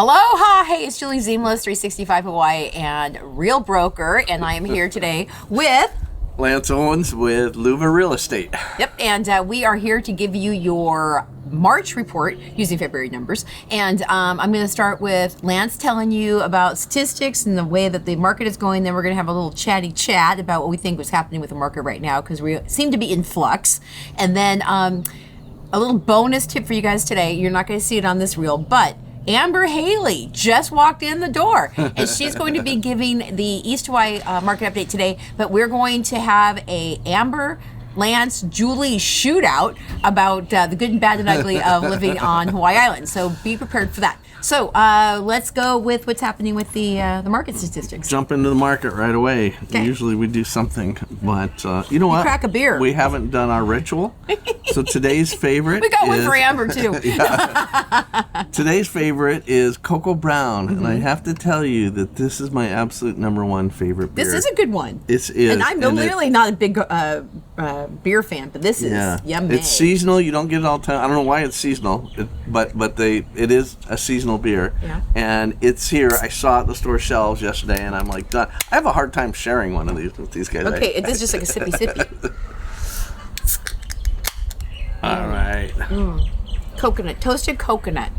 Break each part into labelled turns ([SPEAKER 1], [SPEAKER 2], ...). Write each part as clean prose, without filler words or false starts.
[SPEAKER 1] Aloha! Hey, it's Julie Ziemelis, 365 Hawaii and Real Broker, and I am here today with
[SPEAKER 2] Lance Owens with LUVA Real Estate.
[SPEAKER 1] Yep, and we are here to give you your March report using February numbers. And I'm going to start with Lance telling you about statistics and the way that the market is going. Then we're going to have a little chatty chat about what we think was happening with the market right now because we seem to be in flux. And then a little bonus tip for you guys today. You're not going to see it on this reel, but Amber Haley just walked in the door, and she's going to be giving the East Hawaii market update today. But we're going to have a Amber, Lance, Julie shootout about the good and bad and ugly of living on Hawaii Island. So be prepared for that. So let's go with what's happening with the market statistics.
[SPEAKER 2] Jump into the market right away.
[SPEAKER 1] Okay.
[SPEAKER 2] Usually we do something, but you know what?
[SPEAKER 1] Crack a beer.
[SPEAKER 2] We haven't done our ritual. So today's favorite
[SPEAKER 1] We got one for Amber too.
[SPEAKER 2] Today's favorite is Cocoa Brown, and I have to tell you that this is my absolute number one favorite beer.
[SPEAKER 1] This is a good one.
[SPEAKER 2] It is.
[SPEAKER 1] And I'm literally not a big beer fan, but this is yummy.
[SPEAKER 2] It's seasonal. You don't get it all the time. I don't know why it's seasonal, but it is a seasonal beer.
[SPEAKER 1] Yeah.
[SPEAKER 2] And it's here. I saw it at the store shelves yesterday, and I'm like, done. I have a hard time sharing one of these with these guys.
[SPEAKER 1] Okay, it is just like a sippy.
[SPEAKER 2] All right.
[SPEAKER 1] Coconut, toasted coconut.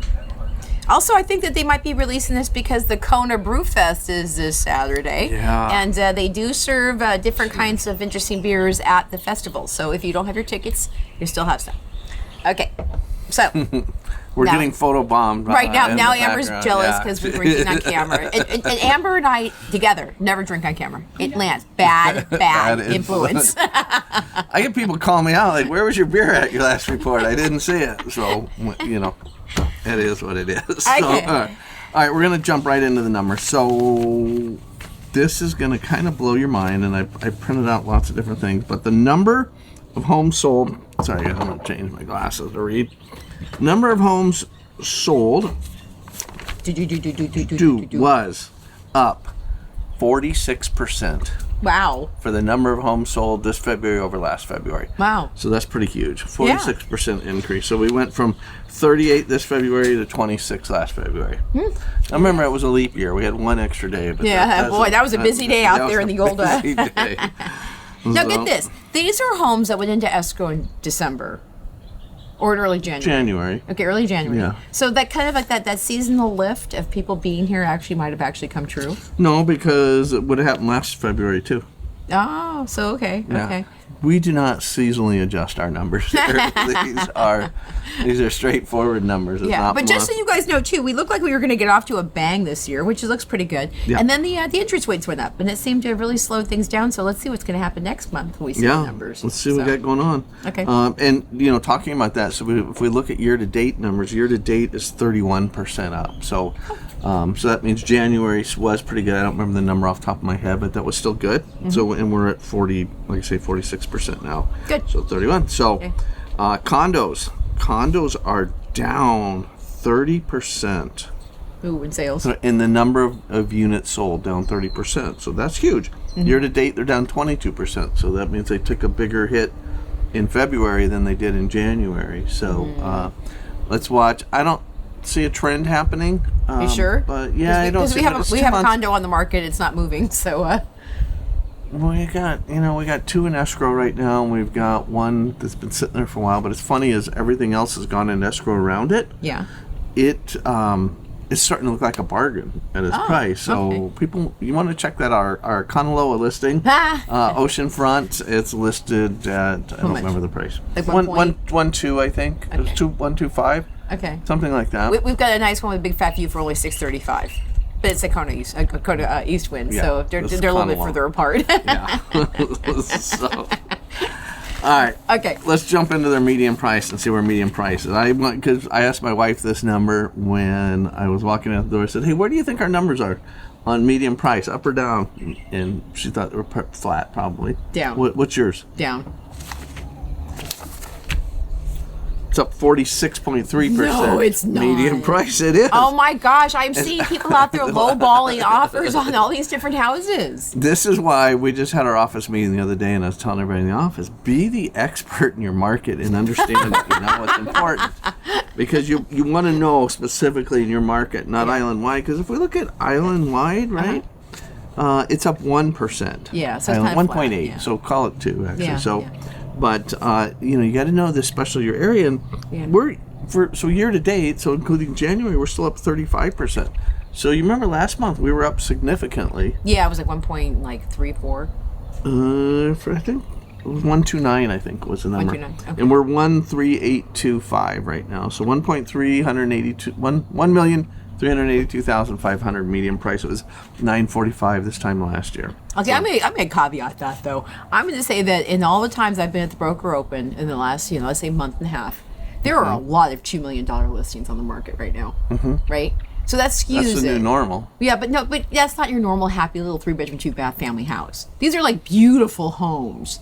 [SPEAKER 1] Also, I think that they might be releasing this because the Condo Brew Fest is this Saturday.
[SPEAKER 2] Yeah.
[SPEAKER 1] And they do serve different kinds of interesting beers at the festival. So if you don't have your tickets, you still have some. Okay, so.
[SPEAKER 2] We're getting photo bombed.
[SPEAKER 1] Right now,
[SPEAKER 2] now
[SPEAKER 1] Amber's jealous because we're drinking on camera. And Amber and I together never drink on camera. It lands bad influence.
[SPEAKER 2] I get people calling me out like, "Where was your beer at your last report? I didn't see it." So it is what it is.
[SPEAKER 1] Okay.
[SPEAKER 2] So, all right, we're gonna jump right into the numbers. So this is gonna kind of blow your mind, and I printed out lots of different things, but the number of homes sold. Sorry, I'm gonna change my glasses to read. Number of homes sold was up 46%.
[SPEAKER 1] Wow.
[SPEAKER 2] For the number of homes sold this February over last February.
[SPEAKER 1] Wow.
[SPEAKER 2] So that's pretty huge. 46% increase. So we went from 38 this February to 26 last February. I remember it was a leap year. We had one extra day. But
[SPEAKER 1] that was a busy day out there in the old
[SPEAKER 2] day.
[SPEAKER 1] Now get this. These are homes that went into escrow in December. Or in early January. Okay, early January.
[SPEAKER 2] Yeah.
[SPEAKER 1] So that kind of like that seasonal lift of people being here might have actually come true.
[SPEAKER 2] No, because it would have happened last February too.
[SPEAKER 1] Oh, so okay.
[SPEAKER 2] Yeah.
[SPEAKER 1] Okay.
[SPEAKER 2] We do not seasonally adjust our numbers here. These are straightforward numbers. It's not
[SPEAKER 1] but just so you guys know too, we look like we were going to get off to a bang this year, which looks pretty good. Yeah. And then the interest rates went up, and it seemed to have really slowed things down. So let's see what's going to happen next month when we see the numbers.
[SPEAKER 2] Let's see what we got going on.
[SPEAKER 1] Okay.
[SPEAKER 2] And talking about that, so if we look at year-to-date numbers, year-to-date is 31% up. So, so that means January was pretty good. I don't remember the number off the top of my head, but that was still good. So, and we're at 40, like I say, 46% now.
[SPEAKER 1] Good.
[SPEAKER 2] So 31. So, condos are down 30%.
[SPEAKER 1] Ooh, in sales.
[SPEAKER 2] In the number of units sold, down 30%. So that's huge. Year to date, they're down 22%. So that means they took a bigger hit in February than they did in January. So let's watch. I don't see a trend happening.
[SPEAKER 1] You sure?
[SPEAKER 2] But yeah, I don't.
[SPEAKER 1] Because we have a condo on the market. It's not moving. So.
[SPEAKER 2] Well, we got two in escrow right now, and we've got one that's been sitting there for a while. But it's funny as everything else has gone in escrow around it.
[SPEAKER 1] Yeah.
[SPEAKER 2] It's starting to look like a bargain at its price. So people, you want to check that our Condo listing, oceanfront. It's listed at I don't remember the price.
[SPEAKER 1] Like
[SPEAKER 2] 1.2, I think.
[SPEAKER 1] Okay.
[SPEAKER 2] It was 1.25.
[SPEAKER 1] Okay.
[SPEAKER 2] Something like that.
[SPEAKER 1] We've got a nice one with a big fat view for only $635. But it's a Condo East wind, so they're a little bit further apart.
[SPEAKER 2] Yeah. So, all right.
[SPEAKER 1] Okay.
[SPEAKER 2] Let's jump into their median price and see where median price is. Because I asked my wife this number when I was walking out the door. I said, "Hey, where do you think our numbers are on median price, up or down?" And she thought they were flat, probably.
[SPEAKER 1] Down.
[SPEAKER 2] What's yours?
[SPEAKER 1] Down.
[SPEAKER 2] It's up 46.3%.
[SPEAKER 1] No, it's not.
[SPEAKER 2] Median price, it is.
[SPEAKER 1] Oh my gosh, I'm seeing people out there lowballing offers on all these different houses.
[SPEAKER 2] This is why we just had our office meeting the other day, and I was telling everybody in the office, be the expert in your market and understand what's important. Because you want to know specifically in your market, not island-wide. Because if we look at island-wide, right, it's up 1%.
[SPEAKER 1] Yeah, so it's kind of
[SPEAKER 2] 1.8,
[SPEAKER 1] yeah.
[SPEAKER 2] So call it 2, actually.
[SPEAKER 1] Yeah,
[SPEAKER 2] so.
[SPEAKER 1] yeah.
[SPEAKER 2] But you got to know this, especially your area, and so year to date, so including January, we're still up 35%. So you remember last month we were up significantly.
[SPEAKER 1] Yeah, it was like 1.34.
[SPEAKER 2] I think it was 129. I think was the number.
[SPEAKER 1] 129. Okay.
[SPEAKER 2] And we're 13825 right now. So 1,382,500 median price. It was 945 this time last year.
[SPEAKER 1] Okay, I'm gonna caveat that though. I'm gonna say that in all the times I've been at the broker open in the last, let's say month and a half, there are a lot of $2 million listings on the market right now, right? So that skews
[SPEAKER 2] That's the new normal.
[SPEAKER 1] Yeah, but that's not your normal happy little 3-bedroom, 2-bath family house. These are like beautiful homes.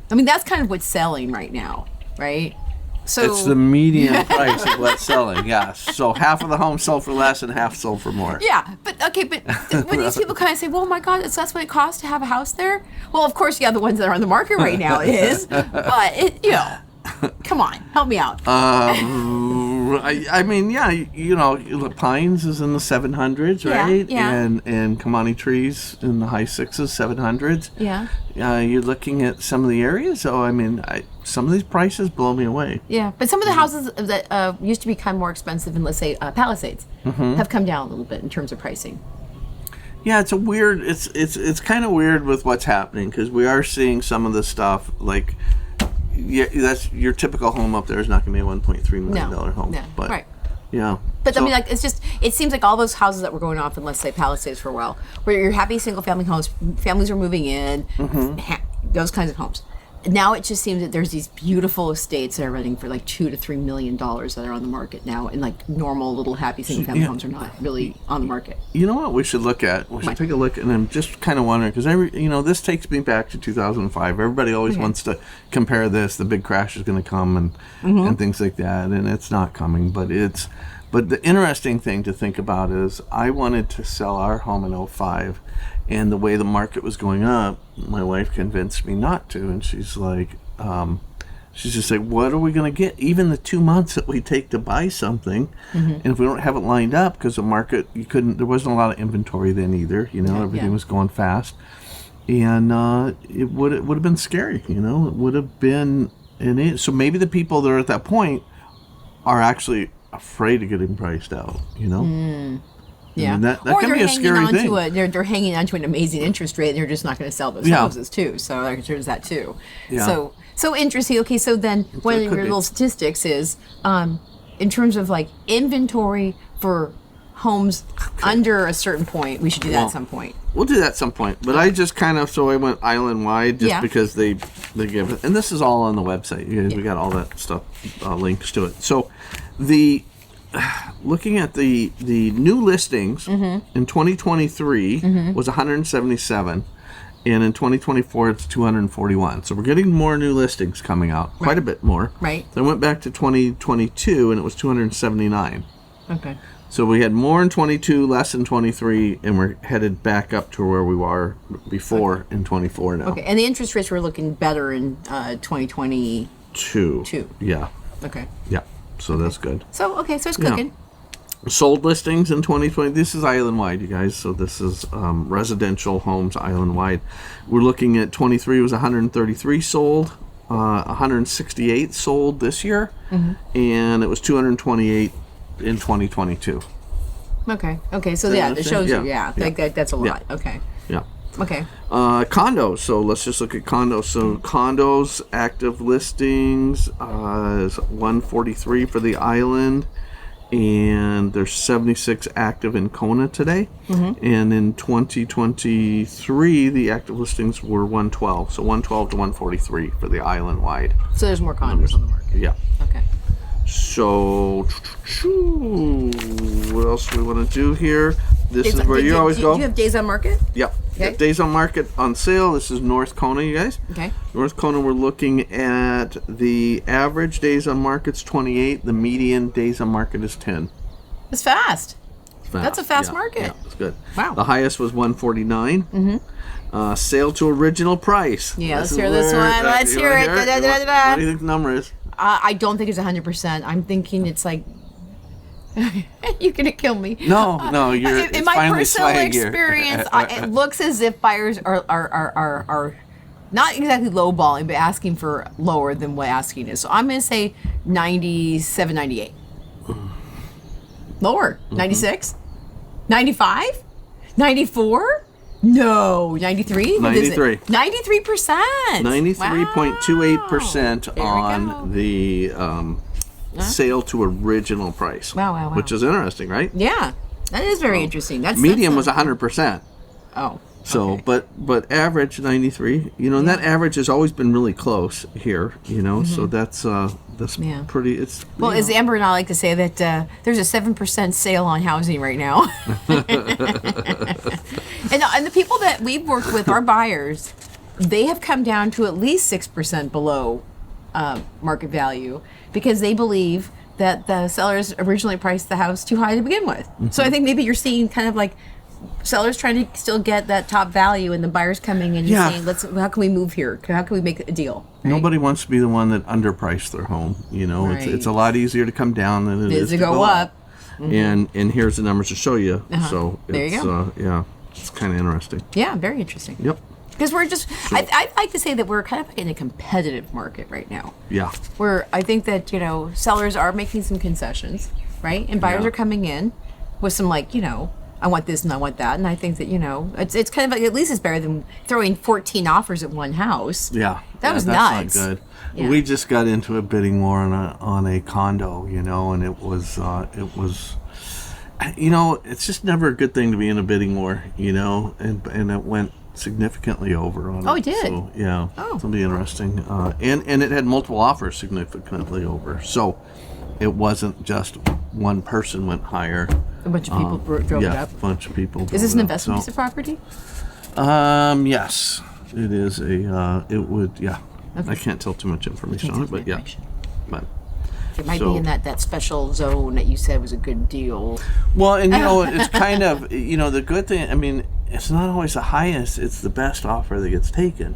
[SPEAKER 1] I mean, that's kind of what's selling right now, right? So
[SPEAKER 2] It's the median price of what's selling, yes. So half of the homes sold for less and half sold for more.
[SPEAKER 1] Yeah, but when these people kind of say, well, my God, that's what it costs to have a house there? Well, of course, the ones that are on the market right now is, but come on, help me out.
[SPEAKER 2] I mean, Pines is in the 700s, right?
[SPEAKER 1] Yeah.
[SPEAKER 2] And Kamani Trees in the high 6s, 700s.
[SPEAKER 1] Yeah.
[SPEAKER 2] You're looking at some of the areas, so I mean, some of these prices blow me away.
[SPEAKER 1] Yeah, but some of the houses that used to be kind of more expensive in, let's say, Palisades, have come down a little bit in terms of pricing.
[SPEAKER 2] Yeah, it's a weird. It's kind of weird with what's happening because we are seeing some of the stuff like. Yeah, that's your typical home up there is not going to be a $1.3 million home.
[SPEAKER 1] No,
[SPEAKER 2] but,
[SPEAKER 1] right.
[SPEAKER 2] Yeah.
[SPEAKER 1] But I mean, like, it seems like all those houses that were going off in, let's say, Palisades for a while, where you're happy single family homes, families are moving in, those kinds of homes. Now it just seems that there's these beautiful estates that are renting for like $2 to $3 million that are on the market now, and like normal little happy single family homes are not really on the market.
[SPEAKER 2] You know what we should look at? We should take a look, and I'm just kind of wondering because this takes me back to 2005. Everybody always wants to compare this. The big crash is going to come and things like that, and it's not coming. But the interesting thing to think about is I wanted to sell our home in 2005. And the way the market was going up, my wife convinced me not to. And she's like, she's just like, what are we going to get? Even the 2 months that we take to buy something, and if we don't have it lined up, because the market, there wasn't a lot of inventory then either. Everything was going fast. And it would have been scary, it would have been, so maybe the people that are at that point are actually afraid of getting priced out,
[SPEAKER 1] Yeah,
[SPEAKER 2] I mean, that
[SPEAKER 1] or
[SPEAKER 2] can be a scary thing.
[SPEAKER 1] They're hanging on to an amazing interest rate, and they're just not going to sell those houses too. So there's that too.
[SPEAKER 2] Yeah.
[SPEAKER 1] So interesting. Okay, so then one of your little statistics is, in terms of like inventory for homes under a certain point. We should do that at some point.
[SPEAKER 2] We'll do that at some point. But I just I went island wide just because they give it, and this is all on the website. We got all that stuff, links to it. So looking at the new listings in 2023 was 177, and in 2024 it's 241. So we're getting more new listings coming out, quite a bit more.
[SPEAKER 1] Right.
[SPEAKER 2] Then went back to 2022 and it was 279.
[SPEAKER 1] Okay.
[SPEAKER 2] So we had more in 22, less in 23, and we're headed back up to where we were before in 24 now.
[SPEAKER 1] Okay, and the interest rates were looking better in 2022.
[SPEAKER 2] Yeah.
[SPEAKER 1] Okay.
[SPEAKER 2] Yeah. So that's good.
[SPEAKER 1] So it's cooking.
[SPEAKER 2] Yeah. Sold listings in 2020. This is island-wide, you guys. So this is residential homes island-wide. We're looking at 23 was 133 sold, 168 sold this year, and it was 228 in 2022.
[SPEAKER 1] Okay. So it shows you. Yeah. That's a lot.
[SPEAKER 2] Yeah.
[SPEAKER 1] Okay.
[SPEAKER 2] Yeah.
[SPEAKER 1] Okay.
[SPEAKER 2] Condos. So let's just look at condos. So condos active listings is 143 for the island, and there's 76 active in Kona today. And in 2023, the active listings were 112. So 112 to 143 for the island wide.
[SPEAKER 1] So there's more condos on the market.
[SPEAKER 2] Yeah.
[SPEAKER 1] Okay.
[SPEAKER 2] So what else do we want to do here? This is where you always go.
[SPEAKER 1] Do you have days on market?
[SPEAKER 2] Yep.
[SPEAKER 1] Okay.
[SPEAKER 2] Days on market on sale. This is North Kona, you guys.
[SPEAKER 1] Okay.
[SPEAKER 2] North Kona, we're looking at the average days on market's 28. The median days on market is 10.
[SPEAKER 1] It's fast.
[SPEAKER 2] Fast.
[SPEAKER 1] That's a fast
[SPEAKER 2] Yeah,
[SPEAKER 1] market.
[SPEAKER 2] Yeah, it's good.
[SPEAKER 1] Wow.
[SPEAKER 2] The highest was 149. Mm-hmm. Sale to original price.
[SPEAKER 1] Yeah, let's hear this one. Let's hear it.
[SPEAKER 2] What do you think the number is?
[SPEAKER 1] I don't think it's 100%. I'm thinking it's like you're gonna kill me.
[SPEAKER 2] No, you're.
[SPEAKER 1] In my personal experience, it looks as if buyers are not exactly lowballing, but asking for lower than what asking is. So I'm gonna say 97, 98. Lower, 96, 95, 94. No, 93.
[SPEAKER 2] 93.
[SPEAKER 1] 93%.
[SPEAKER 2] 93.28%
[SPEAKER 1] Wow.
[SPEAKER 2] on the sale to original price.
[SPEAKER 1] Wow.
[SPEAKER 2] Which is interesting, right?
[SPEAKER 1] Yeah, that is very interesting.
[SPEAKER 2] Median was 100%.
[SPEAKER 1] Oh.
[SPEAKER 2] So,
[SPEAKER 1] okay.
[SPEAKER 2] but average 93. And that average has always been really close here. So that's pretty. It's
[SPEAKER 1] well, as Amber and I like to say that there's a 7% sale on housing right now. and the people that we've worked with, our buyers, they have come down to at least 6% below market value because they believe that the sellers originally priced the house too high to begin with. So I think maybe you're seeing kind of like sellers trying to still get that top value and the buyers coming in and saying, how can we move here? How can we make a deal? Right?
[SPEAKER 2] Nobody wants to be the one that underpriced their home.
[SPEAKER 1] Right.
[SPEAKER 2] It's a lot easier to come down than it is to go up. And here's the numbers to show you. So
[SPEAKER 1] there you go.
[SPEAKER 2] It's kind of interesting.
[SPEAKER 1] Yeah, very interesting.
[SPEAKER 2] Yep.
[SPEAKER 1] Because we're just, I'd like to say that we're kind of in a competitive market right now.
[SPEAKER 2] Yeah.
[SPEAKER 1] Where I think that, sellers are making some concessions, right? And buyers are coming in with some I want this and I want that. And I think that, it's kind of like, at least it's better than throwing 14 offers at one house.
[SPEAKER 2] Yeah.
[SPEAKER 1] That was
[SPEAKER 2] that's
[SPEAKER 1] nuts.
[SPEAKER 2] Not good.
[SPEAKER 1] Yeah.
[SPEAKER 2] We just got into a bidding war on a condo, and it was, it's just never a good thing to be in a bidding war, and it went significantly over on it.
[SPEAKER 1] Oh, it did?
[SPEAKER 2] So, yeah.
[SPEAKER 1] Oh.
[SPEAKER 2] It'll be interesting. And it had multiple offers significantly over. So it wasn't just one person went higher.
[SPEAKER 1] A bunch of people drove it up.
[SPEAKER 2] A bunch of people.
[SPEAKER 1] Is this an investment piece of property?
[SPEAKER 2] Yes. It is it would, yeah.
[SPEAKER 1] Okay.
[SPEAKER 2] I can't tell too much information on it, but yeah. But
[SPEAKER 1] it might be in that special zone that you said was a good deal.
[SPEAKER 2] Well, and it's kind of, the good thing, it's not always the highest, it's the best offer that gets taken,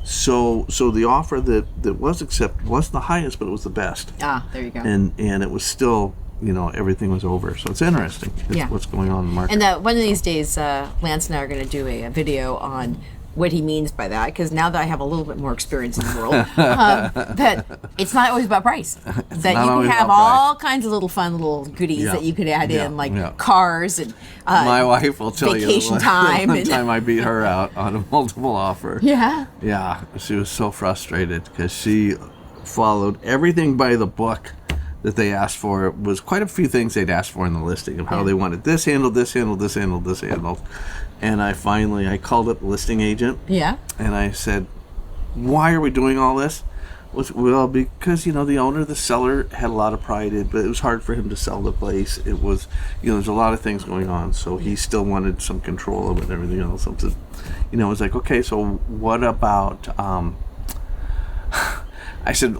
[SPEAKER 2] So the offer that was accepted wasn't the highest, but it was the best.
[SPEAKER 1] Ah, there you go.
[SPEAKER 2] And it was still, everything was over. So it's interesting. What's going on in the market.
[SPEAKER 1] And one of these days, Lance and I are going to do a video on what he means by that, because now that I have a little bit more experience in the world, that it's not always about price. That you can have all kinds of little fun little goodies that you could add in, like cars and
[SPEAKER 2] my wife will tell
[SPEAKER 1] vacation
[SPEAKER 2] you
[SPEAKER 1] time.
[SPEAKER 2] One time I beat her out on a multiple offer.
[SPEAKER 1] Yeah.
[SPEAKER 2] Yeah, she was so frustrated because she followed everything by the book that they asked for. It was quite a few things they'd asked for in the listing of how they wanted this handled, this handled, this handled, this handled. And I called up the listing agent. Yeah. And I said, why are we doing all this? Well, because, the seller had a lot of pride in it, but it was hard for him to sell the place. It was, there's a lot of things going on. So he still wanted some control of it and everything else. So, it was like, okay, so what about, I said,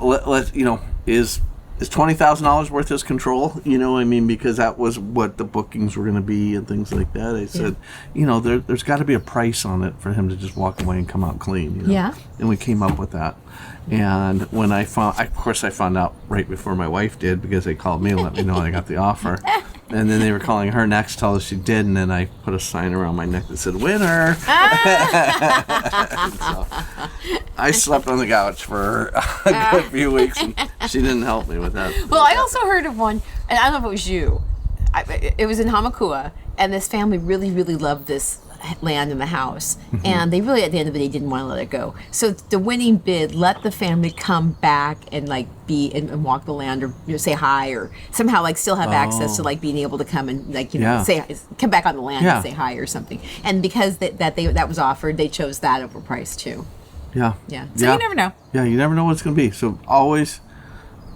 [SPEAKER 2] is $20,000 worth his control? Because that was what the bookings were going to be and things like that. I said, there's got to be a price on it for him to just walk away and come out clean. Yeah. And we came up with that. And when I found out right before my wife did, because they called me and let me know I got the offer. And then they were calling her next to tell us she did, and then I put a sign around my neck that said "winner." So I slept on the couch for a good few weeks, and she didn't help me with that.
[SPEAKER 1] Well, I also heard of one, and I don't know if it was you. It was in Hamakua, and this family really, really loved this land in the house, and they really, at the end of the day, didn't want to let it go. So the winning bid let the family come back and be and walk the land, or say hi, or somehow still have access to being able to come and say, come back on the land and say hi or something. And because that was offered, they chose that over price too.
[SPEAKER 2] Yeah.
[SPEAKER 1] So you never know.
[SPEAKER 2] Yeah, you never know what it's going to be. So always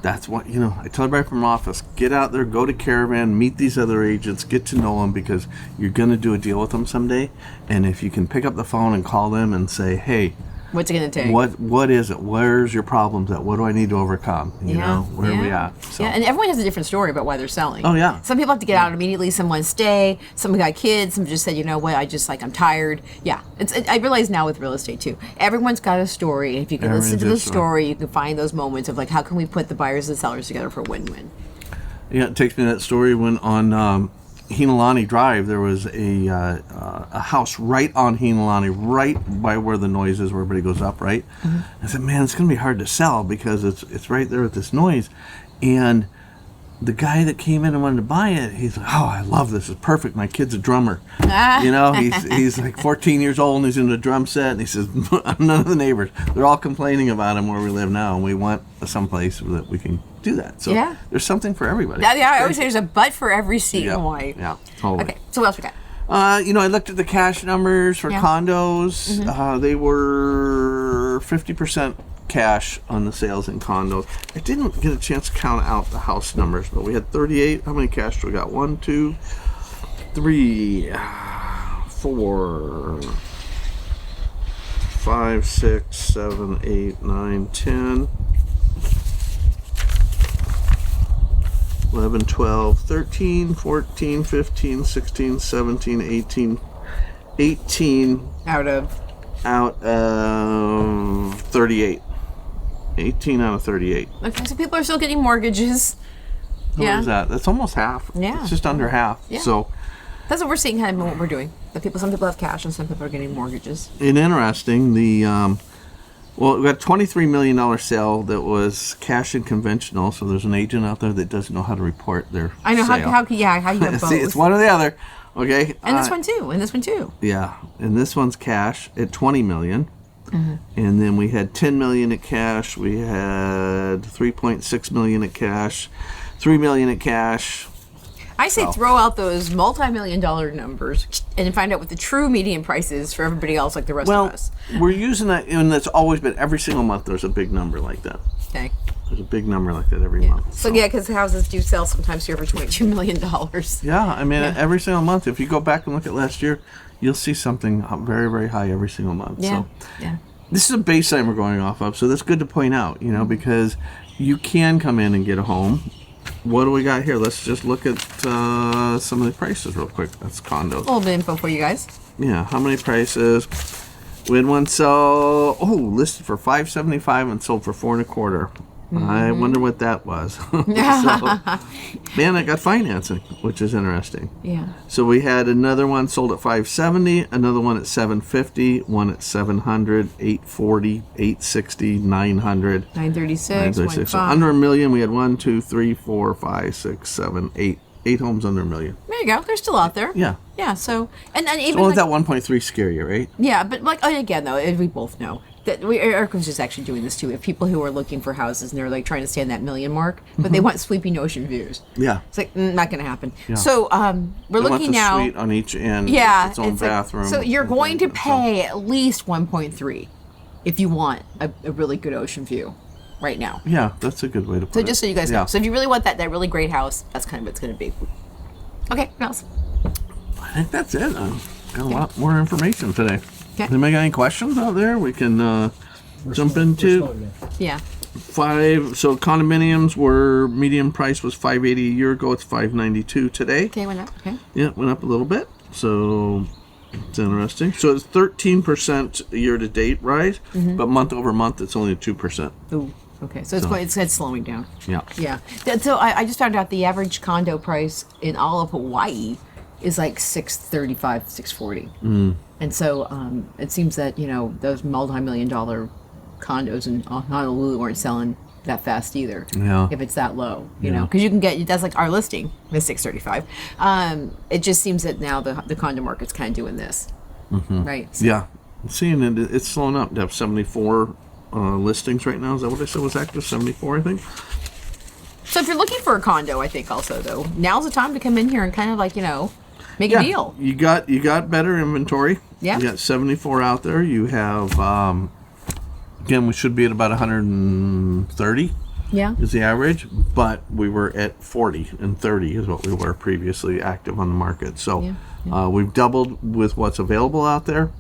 [SPEAKER 2] That's what, I tell everybody from office, get out there, go to Caravan, meet these other agents, get to know them, because you're going to do a deal with them someday. And if you can pick up the phone and call them and say, hey,
[SPEAKER 1] what's it going to take?
[SPEAKER 2] What is it? Where's your problems at? What do I need to overcome? You know, where are we at? So.
[SPEAKER 1] Yeah, and everyone has a different story about why they're selling.
[SPEAKER 2] Oh, yeah.
[SPEAKER 1] Some people have to get out immediately. Some want to stay. Some got kids. Some just said, you know what, I'm tired. Yeah, I realize now with real estate, too. Everyone's got a story. If you can listen to the story, you can find those moments of, like, how can we put the buyers and sellers together for a win-win?
[SPEAKER 2] Yeah, it takes me to that story when on Hinalani Drive, there was a house right on Hinalani, right by where the noise is, where everybody goes up, right? Mm-hmm. I said, man, it's going to be hard to sell because it's right there with this noise. And the guy that came in and wanted to buy it, he's like, oh, I love this. It's perfect. My kid's a drummer. He's like 14 years old and he's in a drum set. And he says, none of the neighbors, they're all complaining about him where we live now. And we want someplace that we can do that. So there's something for everybody.
[SPEAKER 1] I always say there's a butt for every seat in Hawaii.
[SPEAKER 2] Yeah, totally.
[SPEAKER 1] Okay, so what else we got?
[SPEAKER 2] I looked at the cash numbers for condos.
[SPEAKER 1] Mm-hmm.
[SPEAKER 2] They were 50% cash on the sales in condos. I didn't get a chance to count out the house numbers, but we had 38. How many cash do we got? 1, 2, 3, 4, 5, 6, 7, 8, 9, 10. 11, 12, 13, 14, 15, 16, 17, 18
[SPEAKER 1] out of
[SPEAKER 2] 38. 18 out of 38.
[SPEAKER 1] Okay, so people are still getting mortgages.
[SPEAKER 2] What is that? That's almost half.
[SPEAKER 1] Yeah.
[SPEAKER 2] It's just under half.
[SPEAKER 1] Yeah.
[SPEAKER 2] So
[SPEAKER 1] that's what we're seeing, kind of what we're doing. Some people have cash and some people are getting mortgages.
[SPEAKER 2] And interesting, we got a $23 million sale that was cash and conventional. So there's an agent out there that doesn't know how to report their
[SPEAKER 1] I know
[SPEAKER 2] sale.
[SPEAKER 1] how you have both.
[SPEAKER 2] See, it's one or the other. Okay.
[SPEAKER 1] And this one too.
[SPEAKER 2] Yeah, and this one's cash at $20 million. Mm-hmm. And then we had $10 million at cash. We had $3.6 million at cash, $3 million at cash.
[SPEAKER 1] I say throw out those multi-million-dollar numbers and find out what the true median price is for everybody else, like the rest of us.
[SPEAKER 2] We're using that, and that's always been every single month. There's a big number like that.
[SPEAKER 1] Okay.
[SPEAKER 2] There's a big number like that every month.
[SPEAKER 1] So because houses do sell sometimes here for $22 million.
[SPEAKER 2] Yeah, I mean every single month. If you go back and look at last year, you'll see something very, very high every single month.
[SPEAKER 1] Yeah.
[SPEAKER 2] So this is a baseline we're going off of, so that's good to point out, because you can come in and get a home. What do we got here? Let's just look at some of the prices real quick. That's condos.
[SPEAKER 1] A little bit of info for you guys.
[SPEAKER 2] Yeah, how many prices? We had one sell, listed for $575 and sold for $425. Mm-hmm. I wonder what that was. Man, I got financing, which is interesting.
[SPEAKER 1] Yeah.
[SPEAKER 2] So we had another one sold at $570, another one at $750, one at $700, $840, $860, $900,
[SPEAKER 1] $936.
[SPEAKER 2] So under $1 million, we had 1, 2, 3, 4, 5, 6, 7, 8. 8 homes under $1 million.
[SPEAKER 1] There you go. They're still out there.
[SPEAKER 2] Yeah.
[SPEAKER 1] Yeah. So and even
[SPEAKER 2] so that 1.3 scare you, right?
[SPEAKER 1] Yeah, but again though, we both know that Eric was just actually doing this too. If people who are looking for houses and they're like trying to stay in that million mark, but they want sweeping ocean views.
[SPEAKER 2] Yeah.
[SPEAKER 1] It's like not going to happen. Yeah. So we're looking now.
[SPEAKER 2] Suite on each end.
[SPEAKER 1] Yeah.
[SPEAKER 2] Its own bathroom.
[SPEAKER 1] So you're going to pay at least 1.3 if you want a really good ocean view. Right now.
[SPEAKER 2] Yeah, that's a good way to put it.
[SPEAKER 1] So just so you guys know. So if you really want that really great house, that's kind of what it's going to be. Okay, what else?
[SPEAKER 2] I think that's it. Got a lot more information today.
[SPEAKER 1] Okay.
[SPEAKER 2] Anybody got any questions out there? We can jump into.
[SPEAKER 1] Yeah.
[SPEAKER 2] So condominiums were median price was $580 a year ago. It's $592 today.
[SPEAKER 1] Okay, went up. Okay.
[SPEAKER 2] Yeah, it went up a little bit. So it's interesting. So it's 13% year to date rise, but month over month it's only 2%.
[SPEAKER 1] Ooh. Okay, so it's slowing down.
[SPEAKER 2] Yeah.
[SPEAKER 1] Yeah. So I just found out the average condo price in all of Hawaii is like $635, $640. And so it seems that those multi-million-dollar condos in Honolulu aren't selling that fast either.
[SPEAKER 2] Yeah.
[SPEAKER 1] If it's that low, because you can get that's like our listing is $635. It just seems that now the condo market's kind of doing this, right? So,
[SPEAKER 2] yeah. Seeing it's slowing up. They have 74. Listings right now. Is that what I said was active? 74, I think.
[SPEAKER 1] So if you're looking for a condo, I think also though, now's the time to come in here and kind of like make a deal.
[SPEAKER 2] You got better inventory.
[SPEAKER 1] Yeah.
[SPEAKER 2] You got 74 out there. You have again, we should be at about 130
[SPEAKER 1] Yeah.
[SPEAKER 2] is the average, but we were at 40 and 30 is what we were previously active on the market. So we've doubled with what's available out there.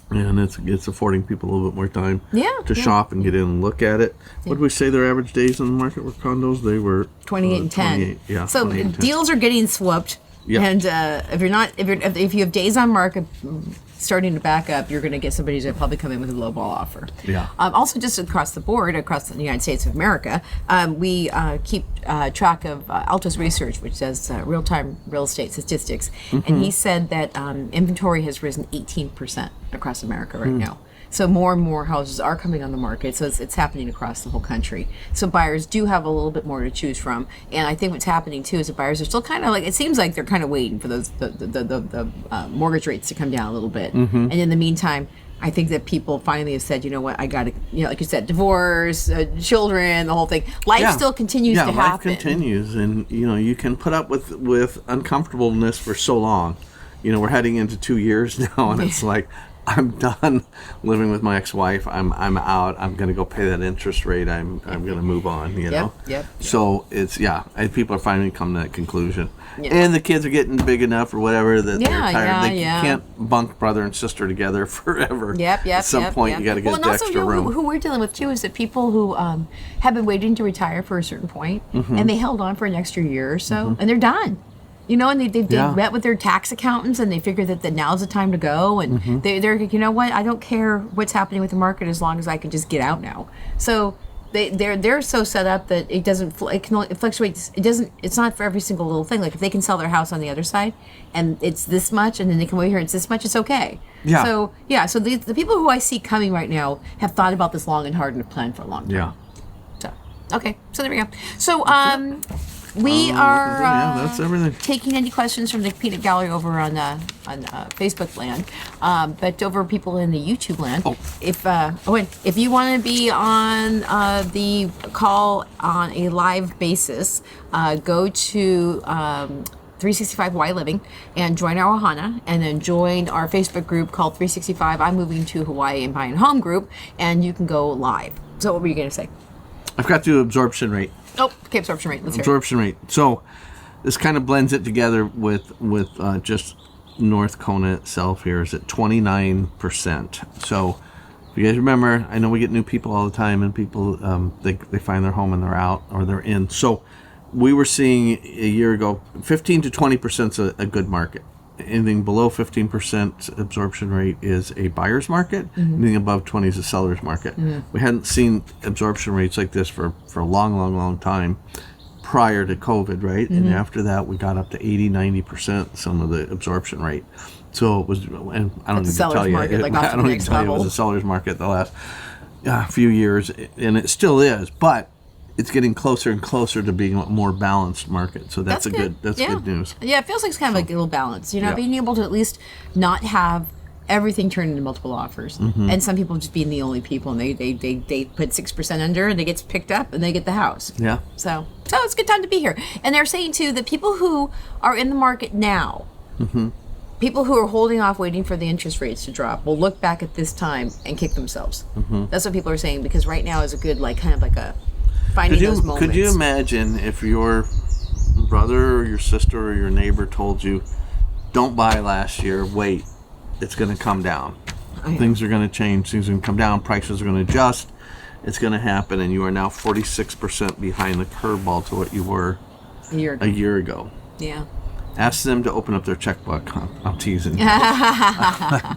[SPEAKER 2] And it's affording people a little bit more time to shop and get in and look at it. What did we say their average days on the market were condos? They were
[SPEAKER 1] 28 and 10.
[SPEAKER 2] Yeah.
[SPEAKER 1] So
[SPEAKER 2] 28 and 10.
[SPEAKER 1] deals are getting swooped.
[SPEAKER 2] Yeah.
[SPEAKER 1] And if you have days on market starting to back up, you're going to get somebody who's probably come in with a low ball offer.
[SPEAKER 2] Yeah.
[SPEAKER 1] Also, just across the board, across the United States of America, we keep track of Altos Research, which does real-time real estate statistics, and he said that inventory has risen 18% across America right now. So more and more houses are coming on the market. So it's happening across the whole country. So buyers do have a little bit more to choose from. And I think what's happening too is that buyers are still kind of like, it seems like they're kind of waiting for those the mortgage rates to come down a little bit. And in the meantime, I think that people finally have said, you know what, I got to, like you said, divorce, children, the whole thing. Life still continues to happen.
[SPEAKER 2] Yeah, life continues, and you can put up with uncomfortableness for so long. We're heading into 2 years now, and it's like, I'm done living with my ex-wife. I'm out. I'm going to go pay that interest rate. I'm going to move on, know?
[SPEAKER 1] Yep.
[SPEAKER 2] So it's, people are finally coming to that conclusion. Yeah. And the kids are getting big enough or whatever that they're tired. They can't bunk brother and sister together forever. At some point, you got to get the extra room.
[SPEAKER 1] Who we're dealing with, too, is that people who have been waiting to retire for a certain point, and they held on for an extra year or so, and they're done. And they met with their tax accountants, and they figure that now's the time to go. And they're you know what? I don't care what's happening with the market as long as I can just get out now. So they're so set up that it doesn't. It fluctuates. It doesn't. It's not for every single little thing. Like if they can sell their house on the other side, and it's this much, and then they come over here and it's this much, it's okay.
[SPEAKER 2] Yeah.
[SPEAKER 1] So the people who I see coming right now have thought about this long and hard and have planned for a long time.
[SPEAKER 2] Yeah.
[SPEAKER 1] So okay. So there we go. So we are
[SPEAKER 2] that's everything.
[SPEAKER 1] Taking any questions from the Peanut Gallery over on Facebook land, but over people in the YouTube land. If you want to be on the call on a live basis, go to 365 Hawaii Living and join our Ohana, and then join our Facebook group called 365 I'm Moving to Hawaii and Buying a Home group, and you can go live. So what were you going to say?
[SPEAKER 2] I've got the absorption rate.
[SPEAKER 1] Okay, absorption rate. Let's hear it.
[SPEAKER 2] Absorption rate. So this kind of blends it together with just North Kona itself here is at 29%. So if you guys remember, I know we get new people all the time, and people, they find their home and they're out or they're in. So we were seeing a year ago, 15 to 20% is a good market. Anything below 15% absorption rate is a buyer's market. Anything above 20 is a seller's market. We hadn't seen absorption rates like this for a long time prior to COVID, right? And after that, we got up to 80, 90% some of the absorption rate. So it was, and I don't need to tell you, I don't need to tell you, it was a seller's market the last few years, and it still is, but it's getting closer and closer to being a more balanced market. So that's good news.
[SPEAKER 1] Yeah, it feels like it's kind of like a little balance, being able to at least not have everything turned into multiple offers. And some people just being the only people, and they put 6% under, and they get picked up, and they get the house.
[SPEAKER 2] Yeah.
[SPEAKER 1] So it's a good time to be here. And they're saying, too, that people who are in the market now, people who are holding off waiting for the interest rates to drop will look back at this time and kick themselves. That's what people are saying, because right now is a good, kind of like a finding those moments.
[SPEAKER 2] Could you imagine if your brother or your sister or your neighbor told you, don't buy last year, wait, it's going to come down. Things are going to change, things are going to come down, prices are going to adjust, it's going to happen, and you are now 46% behind the curveball to what you were a year ago.
[SPEAKER 1] Yeah.
[SPEAKER 2] Ask them to open up their checkbook. I'm teasing.
[SPEAKER 1] Yeah,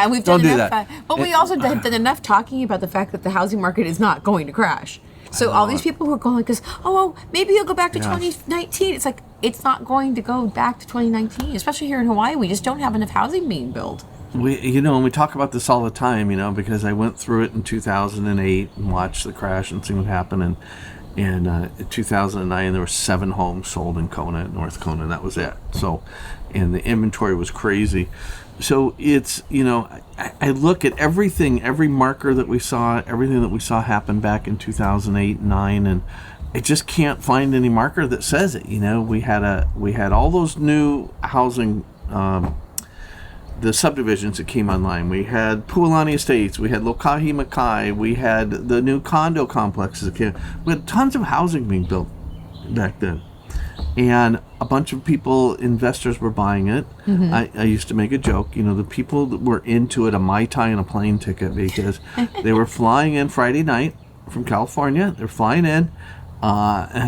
[SPEAKER 1] we've done enough. But we also have done enough talking about the fact that the housing market is not going to crash. So all these people who are going, because, maybe you'll go back to 2019. It's like, it's not going to go back to 2019, especially here in Hawaii. We just don't have enough housing being built.
[SPEAKER 2] And we talk about this all the time, because I went through it in 2008 and watched the crash and see what happened. And in 2009, there were 7 homes sold in Kona, North Kona, and that was it. So, and the inventory was crazy. So it's, I look at everything, every marker that we saw, everything that we saw happen back in 2008, 9, and I just can't find any marker that says it. We had all those new housing the subdivisions that came online. We had Pualani Estates, we had Lokahi Makai, we had the new condo complexes that came. We had tons of housing being built back then. And a bunch of investors were buying it. I used to make a joke, the people that were into it, a Mai Tai and a plane ticket, because they were flying in Friday night from California. They're flying in,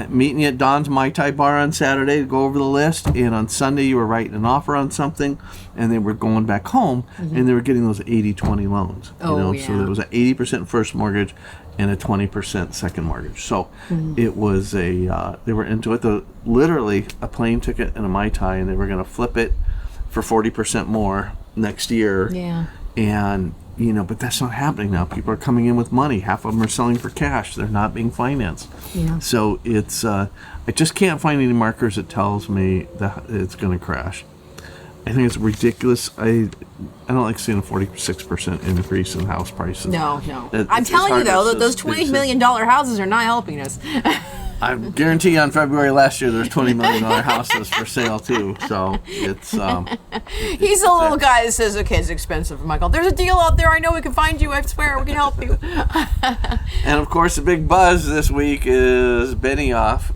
[SPEAKER 2] meeting you at Don's Mai Tai bar on Saturday to go over the list, and on Sunday you were writing an offer on something, and they were going back home, and they were getting those 80-20 loans. So there was an 80% first mortgage and a 20% second mortgage. So it was they were into it. Literally a plane ticket and a Mai Tai, and they were going to flip it for 40% more next year.
[SPEAKER 1] Yeah.
[SPEAKER 2] And but that's not happening now. People are coming in with money. Half of them are selling for cash. They're not being financed.
[SPEAKER 1] Yeah.
[SPEAKER 2] So it's I just can't find any markers that tells me that it's going to crash. I think it's ridiculous. I don't like seeing a 46% increase in house prices.
[SPEAKER 1] No. I'm telling you though, those $20 million houses are not helping us.
[SPEAKER 2] I guarantee on February last year there's $20 million houses for sale too. So it's
[SPEAKER 1] he's the little guy that says, "Okay, it's expensive, Michael. There's a deal out there. I know we can find you. I swear we can help you."
[SPEAKER 2] And of course, the big buzz this week is Benioff.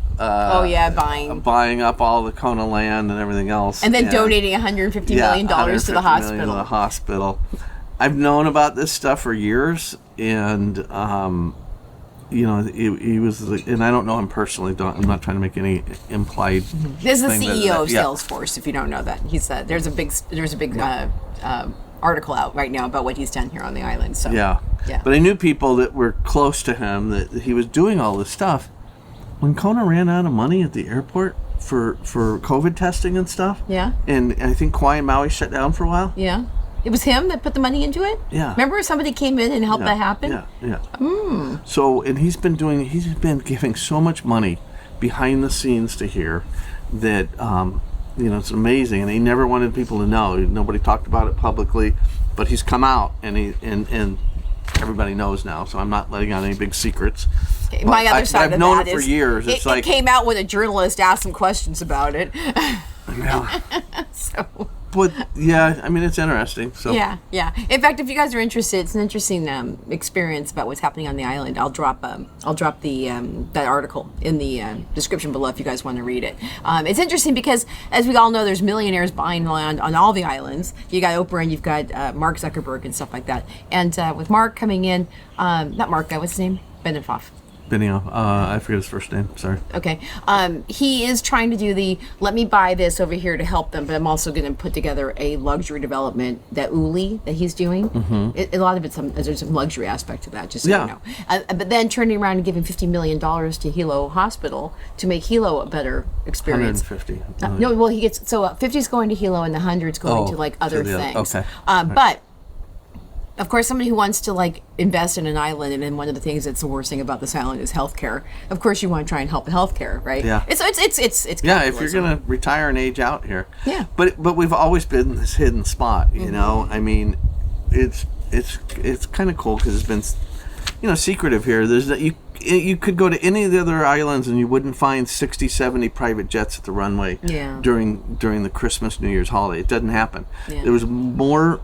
[SPEAKER 1] Buying
[SPEAKER 2] up all the Kona land and everything else,
[SPEAKER 1] and then donating $150 million to the hospital.
[SPEAKER 2] To the hospital. I've known about this stuff for years, and he was, and I don't know him personally. I'm not trying to make any implied.
[SPEAKER 1] This is the CEO of Salesforce. If you don't know that, he's there's a big article out right now about what he's done here on the island. So
[SPEAKER 2] yeah. But I knew people that were close to him that he was doing all this stuff. When Kona ran out of money at the airport for COVID testing and stuff, and I think Kauai and Maui shut down for a while.
[SPEAKER 1] Yeah. It was him that put the money into it?
[SPEAKER 2] Yeah.
[SPEAKER 1] Remember somebody came in and helped that happen?
[SPEAKER 2] Yeah. So, and he's been giving so much money behind the scenes to here that, it's amazing. And he never wanted people to know. Nobody talked about it publicly, but he's come out and everybody knows now. So I'm not letting out any big secrets.
[SPEAKER 1] Okay, my other side
[SPEAKER 2] I've
[SPEAKER 1] of
[SPEAKER 2] known
[SPEAKER 1] that
[SPEAKER 2] it for
[SPEAKER 1] is
[SPEAKER 2] years.
[SPEAKER 1] It came out when a journalist asked him questions about it.
[SPEAKER 2] Yeah.
[SPEAKER 1] So.
[SPEAKER 2] But yeah, I mean, it's interesting. So
[SPEAKER 1] yeah. In fact, if you guys are interested, it's an interesting experience about what's happening on the island. I'll drop the that article in the description below if you guys want to read it. It's interesting because, as we all know, there's millionaires buying land on all the islands. You got Oprah and you've got Mark Zuckerberg and stuff like that. And with Mark coming in, not Mark, what's his name? Benioff.
[SPEAKER 2] I forget his first name. Sorry. Okay.
[SPEAKER 1] He is trying to do let me buy this over here to help them, but I'm also going to put together a luxury development, that Uli that he's doing. A lot of there's some luxury aspect to that, just so you know. But then turning around and giving $50 million to Hilo Hospital to make Hilo a better experience.
[SPEAKER 2] 150.
[SPEAKER 1] No, well, he gets 50's going to Hilo and the 100's going to other things.
[SPEAKER 2] Okay.
[SPEAKER 1] But of course, somebody who wants to invest in an island, and then one of the things that's the worst thing about this island is healthcare. Of course, you want to try and help with healthcare, right?
[SPEAKER 2] Yeah.
[SPEAKER 1] It's
[SPEAKER 2] yeah. If you're gonna retire and age out here.
[SPEAKER 1] Yeah.
[SPEAKER 2] But we've always been this hidden spot, you know. I mean, it's kind of cool because it's been, secretive here. There's that you could go to any of the other islands and you wouldn't find 60, 70 private jets at the runway.
[SPEAKER 1] Yeah.
[SPEAKER 2] During the Christmas, New Year's holiday, it doesn't happen.
[SPEAKER 1] Yeah.
[SPEAKER 2] There was more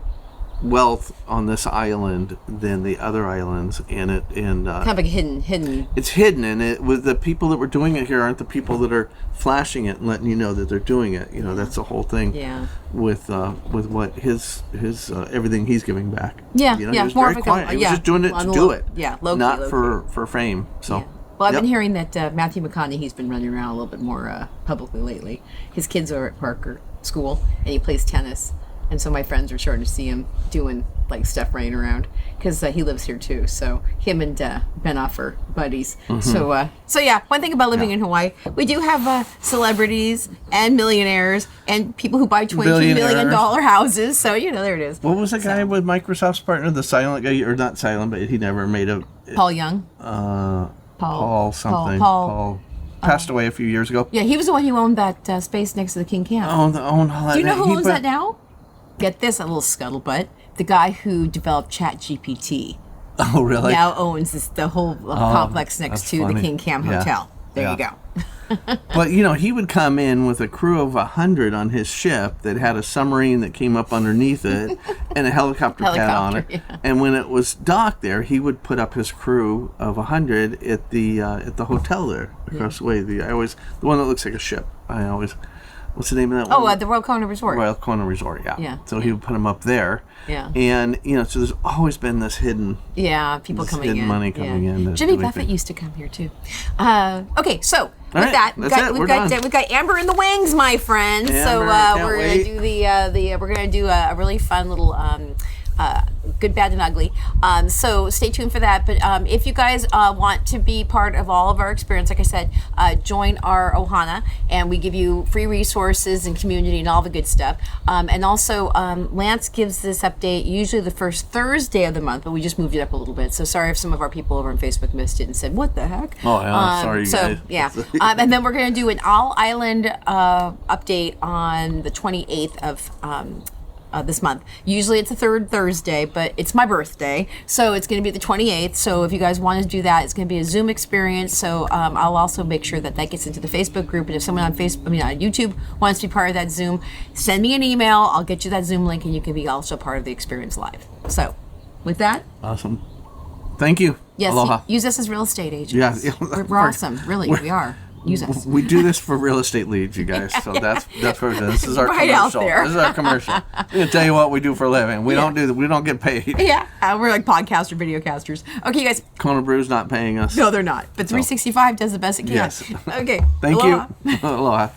[SPEAKER 2] wealth on this island than the other islands, and
[SPEAKER 1] kind of like hidden.
[SPEAKER 2] It's hidden, and it with the people that were doing it here aren't the people that are flashing it and letting you know that they're doing it. That's the whole thing.
[SPEAKER 1] Yeah.
[SPEAKER 2] With what his everything he's giving back.
[SPEAKER 1] Yeah.
[SPEAKER 2] He was
[SPEAKER 1] more
[SPEAKER 2] very quiet. He was just doing it to do it.
[SPEAKER 1] Yeah.
[SPEAKER 2] Not for fame. So.
[SPEAKER 1] Yeah. Well, I've been hearing that Matthew McConaughey's been running around a little bit more publicly lately. His kids are at Parker School, and he plays tennis. And so my friends are starting to see him doing stuff running around because he lives here too. So him and Benioff are buddies. So yeah, one thing about living in Hawaii, we do have celebrities and millionaires and people who buy $22 million houses. So there it is.
[SPEAKER 2] What was the guy with Microsoft's partner, the silent guy, or not silent, but he never made a
[SPEAKER 1] Paul Young.
[SPEAKER 2] Paul something. Paul passed away a few years ago.
[SPEAKER 1] Yeah, he was the one who owned that space next to the King Camp.
[SPEAKER 2] Do
[SPEAKER 1] you know who owns that now? Get this, a little scuttlebutt. The guy who developed ChatGPT.
[SPEAKER 2] Oh, really?
[SPEAKER 1] Now owns the whole complex next to the King Cam Hotel. There you go.
[SPEAKER 2] But he would come in with a crew of 100 on his ship that had a submarine that came up underneath it and a helicopter pad on it.
[SPEAKER 1] Yeah.
[SPEAKER 2] And when it was docked there, he would put up his crew of 100 at the hotel there across the way. The one that looks like a ship. What's the name of that one?
[SPEAKER 1] Oh, the Royal Condo Resort.
[SPEAKER 2] Royal Condo Resort, yeah.
[SPEAKER 1] Yeah.
[SPEAKER 2] So he would put them up there.
[SPEAKER 1] Yeah.
[SPEAKER 2] And, so there's always been this hidden...
[SPEAKER 1] Yeah, people coming in.
[SPEAKER 2] hidden money coming in.
[SPEAKER 1] Jimmy Buffett used to come here, too. Okay, so with
[SPEAKER 2] right,
[SPEAKER 1] that,
[SPEAKER 2] we've got
[SPEAKER 1] Amber in the wings, my friend. So
[SPEAKER 2] Amber,
[SPEAKER 1] we're going to do we're going to do a really fun little... good, bad, and ugly. So stay tuned for that. But if you guys want to be part of all of our experience, like I said, join our Ohana, and we give you free resources and community and all the good stuff. And also, Lance gives this update usually the first Thursday of the month, but we just moved it up a little bit. So sorry if some of our people over on Facebook missed it and said, "What the heck?"
[SPEAKER 2] Oh, yeah, sorry,
[SPEAKER 1] so,
[SPEAKER 2] guys.
[SPEAKER 1] Yeah. And then we're going to do an all island update on the 28th of this month. Usually it's the third Thursday, but it's my birthday, so it's going to be the 28th. So if you guys want to do that, it's going to be a Zoom experience. So I'll also make sure that gets into the Facebook group. And if someone on YouTube wants to be part of that Zoom, send me an email. I'll get you that Zoom link, and you can be also part of the experience live. So with that,
[SPEAKER 2] awesome. Thank you.
[SPEAKER 1] Yes,
[SPEAKER 2] Aloha.
[SPEAKER 1] Use us as real estate agents.
[SPEAKER 2] Yeah,
[SPEAKER 1] we're awesome. Really, we are. Use us.
[SPEAKER 2] We do this for real estate leads, you guys. So that's what it is. This is our
[SPEAKER 1] Right out
[SPEAKER 2] commercial.
[SPEAKER 1] there.
[SPEAKER 2] This is our commercial. I'm gonna tell you what we do for a living. We don't get paid.
[SPEAKER 1] Yeah, we're like podcasters, videocasters. Okay, you guys.
[SPEAKER 2] Kona Brew's not paying us.
[SPEAKER 1] No, they're not. But 365 does the best it can.
[SPEAKER 2] Yes.
[SPEAKER 1] Okay.
[SPEAKER 2] Thank
[SPEAKER 1] Aloha.
[SPEAKER 2] you. Aloha.